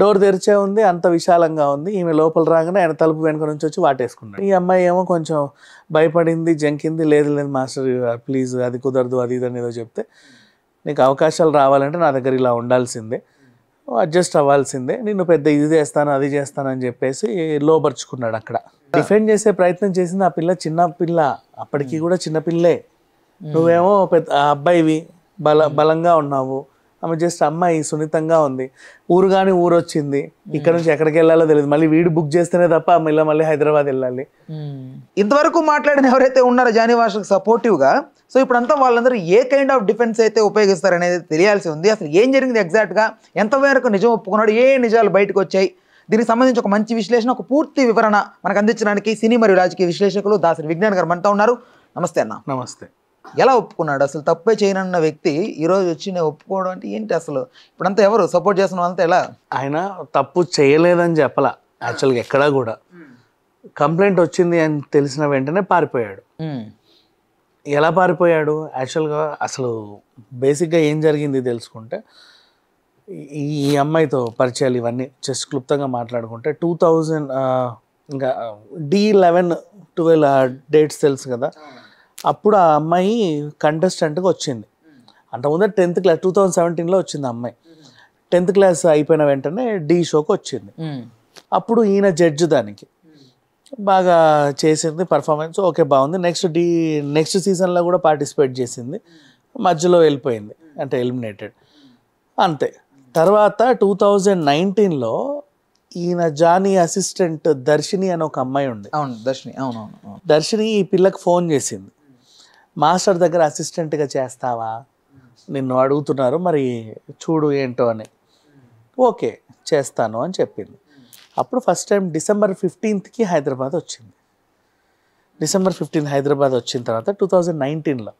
Door తెరిచే ఉంది, అంత విశాలంగా ఉంది. ఈమె లోపల రాగానే ఆయన తలుపు వెనుక నుంచి వచ్చి వాటేసుకున్నాడు. ఈ అమ్మాయి ఏమో కొంచెం భయపడింది, జంకింది. లేదు లేదు మాస్టర్ ప్లీజ్ అది కుదరదు అది ఇది అని ఏదో చెప్తే, నీకు అవకాశాలు రావాలంటే నా దగ్గర ఇలా ఉండాల్సిందే, అడ్జస్ట్ అవ్వాల్సిందే, నిన్ను పెద్ద ఇది చేస్తాను అది చేస్తాను అని చెప్పేసి లోపరుచుకున్నాడు. అక్కడ డిఫెండ్ చేసే ప్రయత్నం చేసింది ఆ పిల్ల. చిన్న పిల్ల, అప్పటికి కూడా చిన్నపిల్లే. నువ్వేమో పెద్ద అబ్బాయివి, బలంగా ఉన్నావు. ఆమె జస్ట్ అమ్మాయి సున్నితంగా ఉంది. ఊరు కానీ ఊరు వచ్చింది, ఇక్కడ నుంచి ఎక్కడికి వెళ్ళాలో తెలియదు. మళ్ళీ వీడు బుక్ చేస్తేనే తప్ప మళ్ళీ హైదరాబాద్ వెళ్ళాలి. ఇంతవరకు మాట్లాడిన ఎవరైతే ఉన్నారో జానీ మాస్టర్కి సపోర్టివ్గా, సో ఇప్పుడంతా వాళ్ళందరూ ఏ కైండ్ ఆఫ్ డిఫెన్స్ అయితే ఉపయోగిస్తారు అనేది తెలియాల్సి ఉంది. అసలు ఏం జరిగింది ఎగ్జాక్ట్గా, ఎంతవరకు నిజం ఒప్పుకున్నాడు, ఏ నిజాలు బయటకు వచ్చాయి, దీనికి సంబంధించి ఒక మంచి విశ్లేషణ, ఒక పూర్తి వివరణ మనకు అందించడానికి సినీ మరియు రాజకీయ విశ్లేషకులు దాసరి విజ్ఞాన్ గారు మనతో ఉన్నారు. నమస్తే అన్న. నమస్తే. ఎలా ఒప్పుకున్నాడు అసలు? తప్పే చేయనన్న వ్యక్తి ఈరోజు వచ్చి నేను ఒప్పుకోవడం అంటే ఏంటి అసలు? ఇప్పుడంతా ఎవరు సపోర్ట్ చేస్తున్న వాళ్ళంతా ఎలా? ఆయన తప్పు చేయలేదని చెప్పాల. యాక్చువల్గా ఎక్కడా కూడా కంప్లైంట్ వచ్చింది అని తెలిసిన వెంటనే పారిపోయాడు. ఎలా పారిపోయాడు? యాక్చువల్గా అసలు బేసిక్గా ఏం జరిగింది తెలుసుకుంటే, ఈ అమ్మాయితో పరిచయాలు ఇవన్నీ జస్ట్ క్లుప్తంగా మాట్లాడుకుంటే 2000 ఇంకా D11-12 డేట్స్ తెలుసు కదా, అప్పుడు ఆ అమ్మాయి కంటెస్టెంట్గా వచ్చింది. అంతకుముందు 10th క్లాస్ 2017లో వచ్చింది ఆ అమ్మాయి. 10th క్లాస్ అయిపోయిన వెంటనే డి షోకి వచ్చింది. అప్పుడు ఈయన జడ్జి, దానికి బాగా చేసింది పర్ఫార్మెన్స్, ఓకే బాగుంది. నెక్స్ట్ సీజన్లో కూడా పార్టిసిపేట్ చేసింది. మధ్యలో వెళ్ళిపోయింది, అంటే ఎలిమినేటెడ్ అంతే. తర్వాత 2019లో ఈయన జానీ అసిస్టెంట్ దర్శిని అని ఒక అమ్మాయి ఉంది. దర్శిని ఈ పిల్లకి ఫోన్ చేసింది, మాస్టర్ దగ్గర అసిస్టెంట్గా చేస్తావా, నిన్ను అడుగుతున్నారు మరి చూడు ఏంటో అని. ఓకే చేస్తాను అని చెప్పింది. అప్పుడు first time December 15th Hyderabad వచ్చింది. December 15 హైదరాబాద్ వచ్చిన తర్వాత 2019లో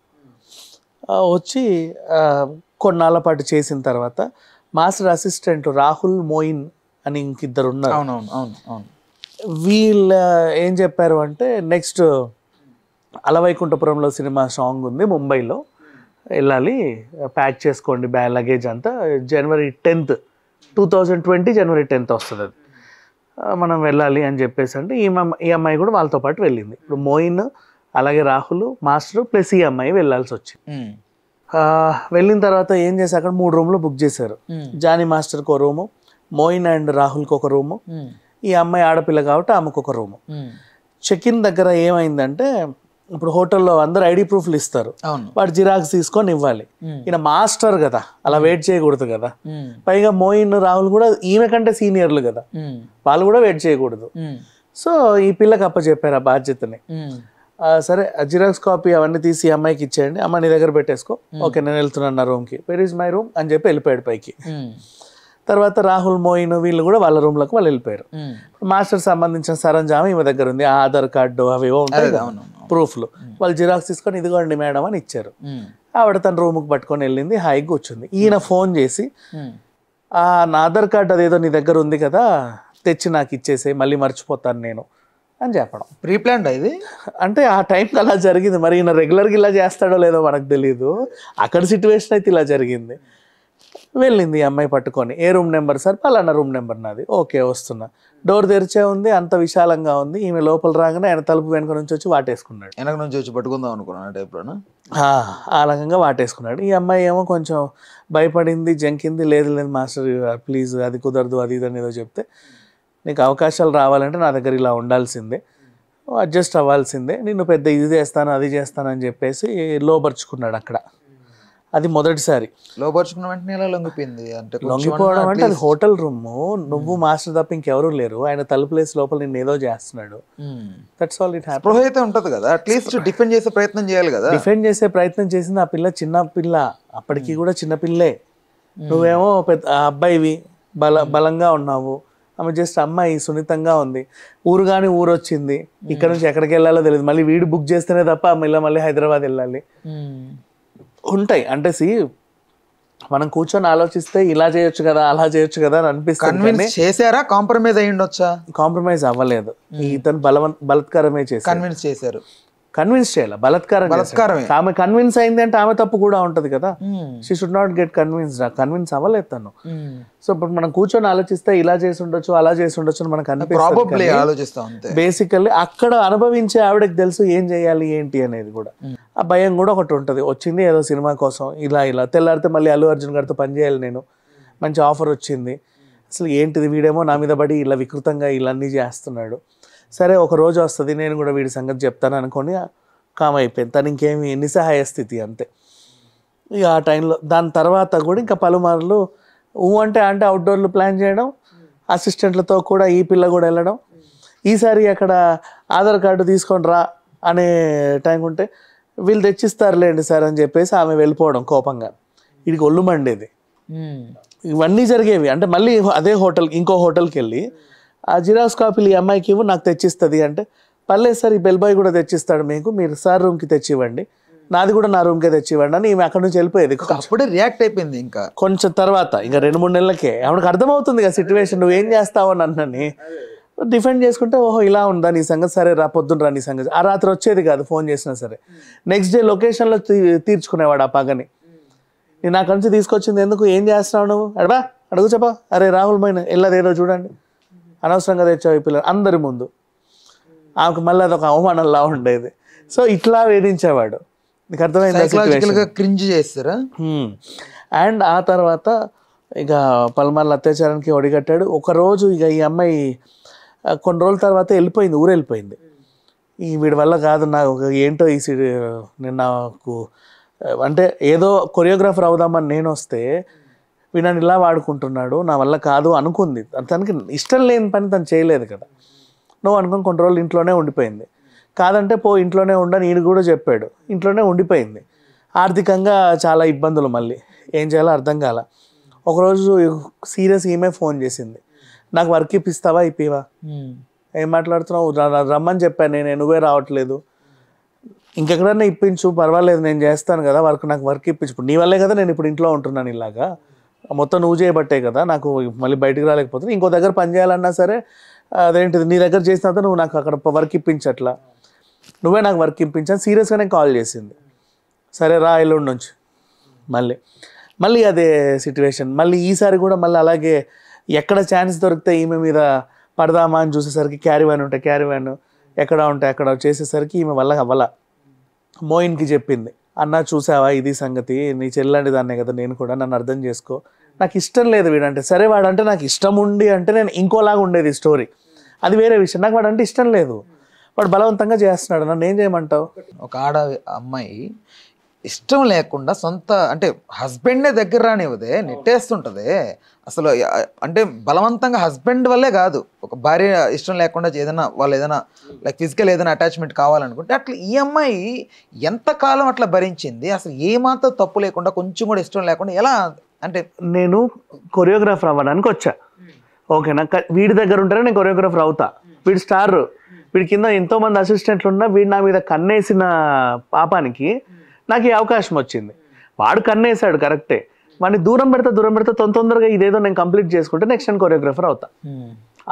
వచ్చి కొన్నాళ్ళ పాటు చేసిన తర్వాత మాస్టర్ అసిస్టెంట్ రాహుల్ మోయిన్ అని ఇంకిద్దరు ఉన్నారు. వీళ్ళు ఏం చెప్పారు అంటే, నెక్స్ట్ అలవైకుంఠపురంలో సినిమా సాంగ్ ఉంది, ముంబైలో వెళ్ళాలి, ప్యాక్ చేసుకోండి లగేజ్ అంతా, January 10th 2020 January 10th వస్తుంది, అది మనం వెళ్ళాలి అని చెప్పేసి అంటే ఈ అమ్మాయి కూడా వాళ్ళతో పాటు వెళ్ళింది. ఇప్పుడు మోయిన్ అలాగే రాహుల్ మాస్టర్ ప్లస్ ఈ అమ్మాయి వెళ్ళాల్సి వచ్చింది. వెళ్ళిన తర్వాత ఏం చేశారు, అక్కడ 3 రూమ్లు బుక్ చేశారు. జానీ మాస్టర్కి ఒక రూము, మోయిన్ అండ్ రాహుల్కి ఒక రూము, ఈ అమ్మాయి ఆడపిల్ల కాబట్టి ఆమెకు ఒక రూము. చెక్ ఇన్ దగ్గర ఏమైందంటే, ఇప్పుడు హోటల్లో అందరు ఐడి ప్రూఫ్లు ఇస్తారు, వాడు జిరాక్స్ తీసుకొని ఇవ్వాలి. ఈయన మాస్టర్ కదా, అలా వెయిట్ చేయకూడదు కదా. పైగా మోయిన్ రాహుల్ కూడా ఈమె కంటే సీనియర్లు కదా, వాళ్ళు కూడా వెయిట్ చేయకూడదు. సో ఈ పిల్లకి అప్పచెప్పారు ఆ బాధ్యతని. సరే జిరాక్స్ కాపీ అవన్నీ తీసి అమ్మాయికి ఇచ్చేయండి, అమ్మ నీ దగ్గర పెట్టేసుకో, ఓకే నేను వెళ్తున్నాను నా రూమ్కి, వెర్ ఈజ్ మై రూమ్ అని చెప్పి వెళ్ళిపోయాడు పైకి. తర్వాత రాహుల్ మోయిన్ వీళ్ళు కూడా వాళ్ళ రూమ్లకు వాళ్ళు వెళ్ళిపోయారు. మాస్టర్ సంబంధించిన సరంజామా ఈమె దగ్గర ఉంది, ఆధార్ కార్డు అవేవో ఉంటాయి ప్రూఫ్లు, వాళ్ళు జిరాక్స్ తీసుకొని ఇదిగోండి మేడం అని ఇచ్చారు. ఆవిడ తన రూమ్కి పట్టుకొని వెళ్ళింది, హాయిగా కూర్చుంది. ఈయన ఫోన్ చేసి, నా ఆధార్ కార్డు అదేదో నీ దగ్గర ఉంది కదా తెచ్చి నాకు ఇచ్చేసే, మళ్ళీ మర్చిపోతాను నేను అని చెప్పడం. ప్రీ ప్లాన్డ్ ఇది, అంటే ఆ టైంకి అలా జరిగింది. మరి ఈయన రెగ్యులర్గా ఇలా చేస్తాడో లేదో మనకు తెలియదు, అక్కడ సిచ్యువేషన్ అయితే ఇలా జరిగింది. వెళ్ళింది ఈ అమ్మాయి పట్టుకొని, ఏ రూమ్ నెంబర్ సార్, పలానా రూమ్ నెంబర్ నాది, ఓకే వస్తున్నా. డోర్ తెరిచే ఉంది, అంత విశాలంగా ఉంది. ఈమె లోపల రాగానే ఆయన తలుపు వెనుక నుంచి వచ్చి వాటేసుకున్నాడు. వెనక నుంచి వచ్చి పట్టుకుందాం అనుకున్నాను టైప్లోనా, ఆ రకంగా వాటేసుకున్నాడు. ఈ అమ్మాయి ఏమో కొంచెం భయపడింది, జంకింది. లేదు లేదు మాస్టర్ ప్లీజ్ అది కుదరదు అది ఇది అని ఏదో చెప్తే, నీకు అవకాశాలు రావాలంటే నా దగ్గర ఇలా ఉండాల్సిందే, అడ్జస్ట్ అవ్వాల్సిందే, నిన్ను పెద్ద ఇది చేస్తాను అది చేస్తాను అని చెప్పేసి లోపరుచుకున్నాడు అక్కడ. అది మొదటిసారి. లోపరుచుకున్న వెంటనే ఎలా లొంగిపోయింది అంటే, లొంగిపోవడం అంటే అది హోటల్ రూమ్, నువ్వు మాస్టర్ తప్ప ఇంకెవరూ లేరు, ఆయన తలుపులేసి లోపల నిన్ను ఏదో చేస్తున్నాడు. That's all it happen. అయితే ఉంటుంది కదా, అట్లీస్ట్ డిఫెండ్ చేసే ప్రయత్నం చేయాలి కదా. డిఫెండ్ చేసే ప్రయత్నం చేసింది ఆ పిల్ల. చిన్న పిల్ల, అప్పటికి కూడా చిన్నపిల్లే. నువ్వేమో పెద్ద అబ్బాయివి, బలంగా ఉన్నావు. ఆమె జస్ట్ అమ్మాయి సున్నితంగా ఉంది. ఊరు కానీ ఊరు వచ్చింది, ఇక్కడ నుంచి ఎక్కడికి వెళ్ళాలో తెలియదు. మళ్ళీ వీడు బుక్ చేస్తేనే తప్ప మళ్ళీ హైదరాబాద్ వెళ్ళాలి. ఉంటాయి అంటే మనం కూర్చొని ఆలోచిస్తే ఇలా చేయొచ్చు కదా అలా చేయొచ్చు కదా అని అనిపిస్తుంది. చేశారా? కాంప్రమైజ్ అయ్యి ఉండొచ్చా? కాంప్రమైజ్ అవ్వలేదు, ఇతను బలత్కారమే చేశారు. కన్విన్స్ చేశారు. కన్విన్స్ చేయాలి, బలాత్కారం బలాత్కారమే. ఆమె కన్విన్స్ అయింది అంటే ఆమె తప్పు కూడా ఉంటుంది కదా. She should not get convince అవ్వలేదు తను. సో ఇప్పుడు మనం కూర్చొని ఆలోచిస్తే ఇలా చేసి ఉండొచ్చు అలా చేసి ఉండొచ్చు అని మనకు ప్రాబబ్లీ అనిపిస్తుంది. ఆలోచిస్తాం అంతే. బేసికల్లీ అక్కడ అనుభవించే ఆవిడకి తెలుసు ఏం చేయాలి ఏంటి అనేది కూడా. ఆ భయం కూడా ఒకటి ఉంటుంది. వచ్చింది ఏదో సినిమా కోసం ఇలా తెల్లారితే మళ్ళీ అల్లు అర్జున్ గారితో పనిచేయాలి నేను, మంచి ఆఫర్ వచ్చింది, అసలు ఏంటిది వీడేమో నా మీద పడి ఇలా వికృతంగా ఇలా అన్నీ చేస్తున్నాడు, సరే ఒక రోజు వస్తుంది నేను కూడా వీడి సంగతి చెప్తాను అనుకొని కామ్ అయిపోయింది. తను ఇంకేమి నిస్సహాయ స్థితి అంతే. ఇక ఆ టైంలో దాని తర్వాత కూడా ఇంకా పలుమార్లు అంటే అవుట్డోర్లు ప్లాన్ చేయడం, అసిస్టెంట్లతో కూడా ఈ పిల్ల కూడా వెళ్ళడం. ఈసారి అక్కడ ఆధార్ కార్డు తీసుకొని రా అనే టైం ఉంటే వీళ్ళు తెచ్చిస్తారులేండి సార్ అని చెప్పేసి ఆమె వెళ్ళిపోవడం కోపంగా. వీడికి ఒళ్ళు మండేది. ఇవన్నీ జరిగేవి. అంటే మళ్ళీ అదే ఇంకో హోటల్కి వెళ్ళి ఆ జిరాక్స్ కాపీలు ఈ అమ్మాయికి ఇవ్వు నాకు తెచ్చిస్తుంది అంటే, పర్లేదు సార్ ఈ బెల్ బాయ్ కూడా తెచ్చిస్తాడు మీకు, మీరు సార్ రూమ్కి తెచ్చివ్వండి, నాది కూడా నా రూమ్కే తెచ్చివ్వండి అని ఈమె అక్కడ నుంచి వెళ్ళిపోయేది. అప్పుడే రియాక్ట్ అయిపోయింది. ఇంకా కొంచెం తర్వాత ఇంకా 2-3 నెలలకే ఆవిడకి అర్థమవుతుంది కదా సిచ్యువేషన్, నువ్వు ఏం చేస్తావు అని అన్నని డిఫెండ్ చేసుకుంటే, ఓహో ఇలా ఉందా నీ సంగతి, సరే రా పొద్దున్న రా నీ సంగతి. ఆ రాత్రి వచ్చేది కాదు ఫోన్ చేసినా సరే. నెక్స్ట్ డే లొకేషన్లో తీర్చుకునేవాడు ఆ పగని. నేను అక్కడి నుంచి తీసుకొచ్చింది ఎందుకు, ఏం చేస్తున్నావు నువ్వు, అడుగు చెప్పా, అరే రాహుల్ మైనా వెళ్ళదేదో చూడండి, అనవసరంగా తెచ్చావు ఈ పిల్లలు అందరి ముందు. ఆమెకు మళ్ళీ అదొక అవమానంలా ఉండేది. సో ఇట్లా వేధించేవాడు. నీకు అర్థమైంది, క్రింజ్ చేస్తారా. అండ్ ఆ తర్వాత ఇక పలుమార్లు అత్యాచారానికి ఒడిగట్టాడు. ఒకరోజు ఇక ఈ అమ్మాయి కొన్ని రోజుల తర్వాత వెళ్ళిపోయింది, ఊరు వెళ్ళిపోయింది. ఈ వీడి వల్ల కాదు నాకు ఏంటో నేను నాకు అంటే ఏదో కొరియోగ్రాఫర్ అవుదామని నేను వస్తే వీళ్ళని ఇలా వాడుకుంటున్నాడు, నా వల్ల కాదు అనుకుంది. తనకి ఇష్టం లేని పని తను చేయలేదు కదా. నువ్వు అనుకుని కొన్ని రోజులు ఇంట్లోనే ఉండిపోయింది. కాదంటే ఇంట్లోనే ఉండని ఈయన కూడా చెప్పాడు, ఇంట్లోనే ఉండిపోయింది. ఆర్థికంగా చాలా ఇబ్బందులు, మళ్ళీ ఏం చేయాలో అర్థం కాల. ఒకరోజు సీరియస్ ఈమె ఫోన్ చేసింది, నాకు వర్క్ ఇప్పిస్తావా ఇప్పివా, ఏం మాట్లాడుతున్నావు, రమ్మని చెప్పాను నేను, నువ్వే రావట్లేదు, ఇంకెక్కడన్నా ఇప్పించు పర్వాలేదు నేను చేస్తాను కదా వర్క్, నాకు వర్క్ ఇప్పించు, ఇప్పుడు నీ వల్లే కదా నేను ఇప్పుడు ఇంట్లో ఉంటున్నాను, ఇలాగా మొత్తం నువ్వు చేయబట్టే కదా నాకు మళ్ళీ బయటకు రాలేకపోతుంది, ఇంకో దగ్గర పని చేయాలన్నా సరే అదేంటిది నీ దగ్గర చేసిన తర్వాత నువ్వు నాకు అక్కడ వర్క్ ఇప్పించట్లా, నువ్వే నాకు వర్క్ ఇప్పించాను సీరియస్గానే కాల్ చేసింది. సరే రా ఎల్లుండి నుంచి. మళ్ళీ అదే సిచ్యువేషన్. మళ్ళీ ఈసారి కూడా మళ్ళీ అలాగే ఎక్కడ ఛాన్స్ దొరికితే ఈమె మీద పడదామా అని చూసేసరికి క్యారీ వ్యాన్ ఎక్కడ ఉంటే అక్కడ చేసేసరికి ఈమె వల్ల అవ్వాల. మోయిన్కి చెప్పింది, అన్న చూసావా ఇది సంగతి, నీ చెల్లండి దాన్నే కదా నేను కూడా, నన్ను అర్థం చేసుకో, నాకు ఇష్టం లేదు వీడంటే. సరే వాడంటే నాకు ఇష్టం ఉండి అంటే నేను ఇంకోలాగా ఉండేది స్టోరీ, అది వేరే విషయం. నాకు వాడంటే ఇష్టం లేదు, వాడు బలవంతంగా చేస్తున్నాడు, నన్ను ఏం చేయమంటావు. ఒక అమ్మాయి ఇష్టం లేకుండా సొంత అంటే హస్బెండ్నే దగ్గర రానివ్వదే, నెట్టేస్తుంటుంది అసలు. అంటే బలవంతంగా హస్బెండ్ వల్లే కాదు, ఒక భార్య ఇష్టం లేకుండా ఏదైనా వాళ్ళు ఏదైనా లైక్ ఫిజికల్ ఏదైనా అటాచ్మెంట్ కావాలనుకుంటే అట్లా ఈ అమ్మాయి ఎంతకాలం అట్లా భరించింది, అసలు ఏమాత్రం తప్పు లేకుండా కొంచెం కూడా ఇష్టం లేకుండా ఎలా. అంటే నేను కొరియోగ్రాఫర్ అవ్వడానికి వచ్చా, ఓకేనా, వీడి దగ్గర ఉంటేనే నేను కొరియోగ్రాఫర్ అవుతా, వీడి స్టార్, వీడి కింద ఎంతోమంది అసిస్టెంట్లు ఉన్నా వీడు నా మీద కన్నేసిన పాపానికి నాకు ఈ అవకాశం వచ్చింది. వాడు కన్నేసాడు కరెక్టే, వాడిని దూరం పెడతా తొందరగా ఇదేదో నేను కంప్లీట్ చేసుకుంటే నెక్స్ట్ నేను కొరియోగ్రాఫర్ అవుతా.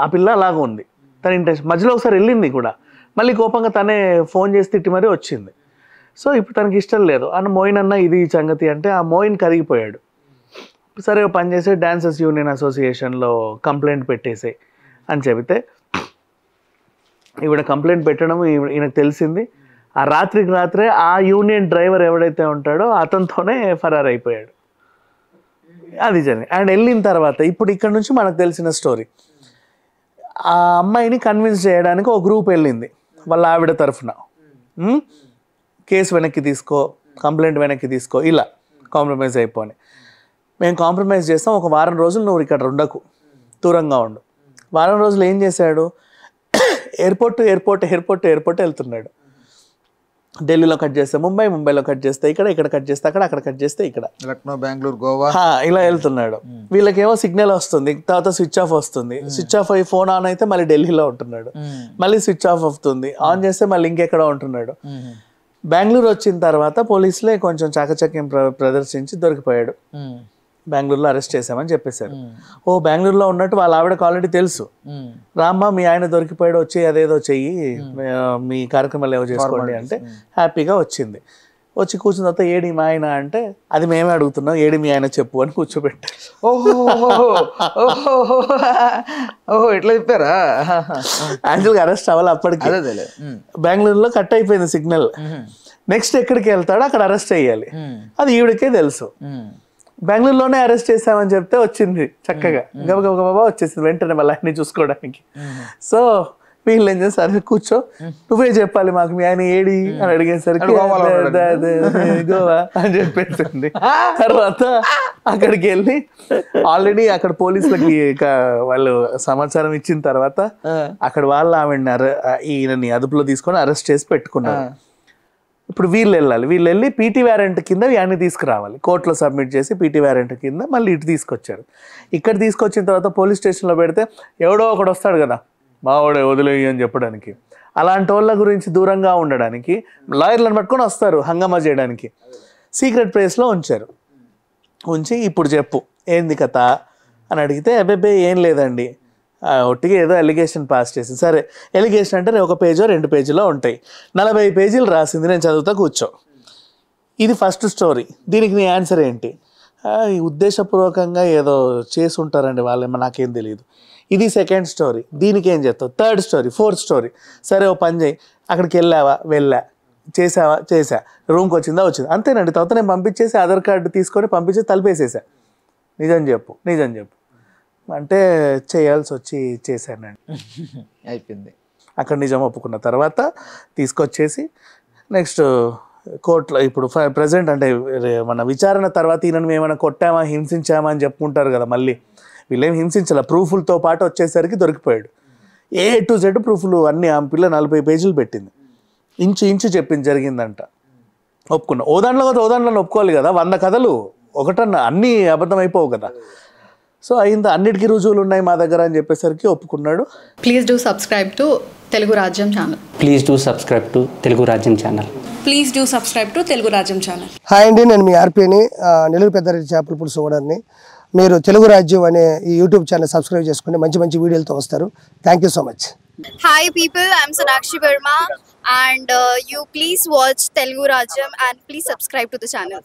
ఆ పిల్ల అలాగ ఉంది, తన ఇంట్రెస్ట్. మధ్యలో ఒకసారి వెళ్ళింది కూడా, మళ్ళీ కోపంగా తనే ఫోన్ చేసి తిట్టి మరీ వచ్చింది. సో ఇప్పుడు తనకి ఇష్టం లేదు అన్న మోయిన్ అన్న ఇది సంగతి అంటే ఆ మోయిన్ కరిగిపోయాడు. సరే పని చేసే డాన్సర్స్ యూనియన్ అసోసియేషన్లో కంప్లైంట్ పెట్టేసే అని చెబితే ఈవిడ కంప్లైంట్ పెట్టడం ఈయనకు తెలిసింది. ఆ రాత్రికి రాత్రే ఆ యూనియన్ డ్రైవర్ ఎవడైతే ఉంటాడో అతనితోనే ఫరార్ అయిపోయాడు. అది జరిగింది. అండ్ వెళ్ళిన తర్వాత ఇప్పుడు ఇక్కడ నుంచి మనకు తెలిసిన స్టోరీ, ఆ అమ్మాయిని కన్విన్స్ చేయడానికి ఒక గ్రూప్ వెళ్ళింది వాళ్ళ ఆవిడ తరఫున, కేసు వెనక్కి తీసుకో, కంప్లైంట్ వెనక్కి తీసుకో, ఇలా కాంప్రమైజ్ అయిపోయి. మేము కాంప్రమైజ్ చేస్తాం, ఒక వారం రోజులు నువ్వు ఇక్కడ ఉండకు, దూరంగా ఉండు. వారం రోజులు ఏం చేశాడు, ఎయిర్పోర్ట్ వెళ్తున్నాడు. ఢిల్లీలో కట్ చేస్తే ముంబైలో కట్ చేస్తే ఇక్కడ కట్ చేస్తే అక్కడ కట్ చేస్తే ఇక్కడ, లక్నో, బెంగళూరు, గోవా ఇలా వెళ్తున్నాడు. వీళ్ళకేమో సిగ్నల్ వస్తుంది, తర్వాత స్విచ్ ఆఫ్ వస్తుంది, స్విచ్ ఆఫ్ అయ్యి ఫోన్ ఆన్ అయితే మళ్ళీ ఢిల్లీలో ఉంటున్నాడు, మళ్ళీ స్విచ్ ఆఫ్ అవుతుంది, ఆన్ చేస్తే మళ్ళీ ఇంకెక్కడో ఉంటున్నాడు. బెంగళూరు వచ్చిన తర్వాత పోలీసులే కొంచెం చాకచక్యం ప్రదర్శించి దొరికిపోయాడు. బెంగళూరులో అరెస్ట్ చేసామని చెప్పేశారు. ఓ బెంగళూరులో ఉన్నట్టు వాళ్ళ ఆవిడకి ఆల్రెడీ తెలుసు. రామ్మ మీ ఆయన దొరికిపోయాడు, వచ్చి అదేదో చెయ్యి, మీ కార్యక్రమాలు ఏవో చేసుకోండి అంటే హ్యాపీగా వచ్చింది. వచ్చి కూర్చున్న తర్వాత ఏడి మా ఆయన అంటే అది మేమే అడుగుతున్నాం, ఏడి మీ ఆయన చెప్పు అని కూర్చోబెట్టారు. ఓహో ఇట్లా చెప్పారా? యాక్చువల్గా అరెస్ట్ అవ్వాలి అప్పటికి. బెంగళూరులో కట్ అయిపోయింది సిగ్నల్. నెక్స్ట్ ఎక్కడికి వెళ్తాడో అక్కడ అరెస్ట్ అయ్యాలి, అది ఈవిడకే తెలుసు. బెంగళూరులోనే అరెస్ట్ చేసామని చెప్తే వచ్చింది చక్కగా, గబగబా వచ్చేసింది వెంటనే మళ్ళీ అన్ని చూసుకోవడానికి. సో వీళ్ళు ఏం చేస్తారు, కూర్చో నువ్వే చెప్పాలి మాకు మీ ఆయన ఏడి అని అడిగేసరికి గోవా అని చెప్పేసింది. తర్వాత అక్కడికి వెళ్ళి ఆల్రెడీ అక్కడ పోలీసులకి వాళ్ళు సమాచారం ఇచ్చిన తర్వాత అక్కడ వాళ్ళు ఈయనని అదుపులో తీసుకొని అరెస్ట్ చేసి పెట్టుకున్నారు. ఇప్పుడు వీళ్ళు వెళ్ళి పీటీ వారెంట్ కింద ఇవన్నీ తీసుకురావాలి, కోర్టులో సబ్మిట్ చేసి పీటీ వారెంట్ కింద మళ్ళీ ఇటు తీసుకొచ్చారు. ఇక్కడ తీసుకొచ్చిన తర్వాత పోలీస్ స్టేషన్లో పెడితే ఎవడో ఒకడు వస్తాడు కదా మావాడే వదిలేయి అని చెప్పడానికి, అలాంటి వాళ్ళ గురించి దూరంగా ఉండడానికి లాయర్లను పట్టుకొని వస్తారు హంగామా చేయడానికి. సీక్రెట్ ప్లేస్లో ఉంచారు. ఉంచి ఇప్పుడు చెప్పు ఏంది కథ అని అడిగితే అబ్బాయి ఏం లేదండి, ఒట్టిగా ఏదో ఎలిగేషన్ పాస్ చేసింది. సరే ఎలిగేషన్ అంటే 1 పేజో 2 పేజీలో ఉంటాయి, 40 పేజీలు రాసింది, నేను చదువుతా కూర్చో. ఇది ఫస్ట్ స్టోరీ, దీనికి నీ ఆన్సర్ ఏంటి? ఈ ఉద్దేశపూర్వకంగా ఏదో చేసి ఉంటారండి వాళ్ళేమో, నాకేం తెలియదు. ఇది సెకండ్ స్టోరీ, దీనికి ఏం చెప్తావు? Third story, fourth story. సరే ఓ పని చేయి, అక్కడికి వెళ్ళా, చేసా, రూమ్కి వచ్చిందా, అంతేనండి. తర్వాత నేను పంపించేసి ఆధార్ కార్డు తీసుకొని పంపించేసి తలిపేసేసా. నిజం చెప్పు అంటే చేయాల్సి వచ్చి చేశానండి. అయిపోయింది. అక్కడ నిజం ఒప్పుకున్న తర్వాత తీసుకొచ్చేసి నెక్స్ట్ కోర్టులో ఇప్పుడు ప్రజెంట్ అంటే మన విచారణ తర్వాత ఈయనను ఏమైనా కొట్టామా హింసించామా అని చెప్పుకుంటారు కదా, మళ్ళీ వీళ్ళేం హింసించాల, ప్రూఫ్లతో పాటు వచ్చేసరికి దొరికిపోయాడు. A to Z ప్రూఫ్లు అన్నీ. ఆ పిల్ల 40 పేజీలు పెట్టింది, ఇంచు చెప్పింది జరిగిందంట. ఒప్పుకున్నా. ఓ దాంట్లో ఒప్పుకోవాలి కదా, 100 కథలు ఒకటన్నా అన్నీ అబద్ధం అయిపోవు కదా. సో అయింది, అన్నిటికీ రుజువులు ఉన్నాయి మా దగ్గర అని చెప్పేసరికి ఒప్పుకున్నాడు. Please do subscribe to Telugu రాజ్యం ఛానల్. హాయ్ అండి, నేను మీ ఆర్పీని, నెల్లూరు పెద్దారెడ్డి చేపల పులుసు ఓనర్ని. మీరు తెలుగు రాజ్యం అనే ఈ యూట్యూబ్ ఛానల్ సబ్స్క్రైబ్ చేసుకుని మంచి వీడియోలతో వస్తారు. Thank you so much. Hi people, I'm Sonakshi Verma and you please watch Telugu Rajyam and please subscribe to the channel.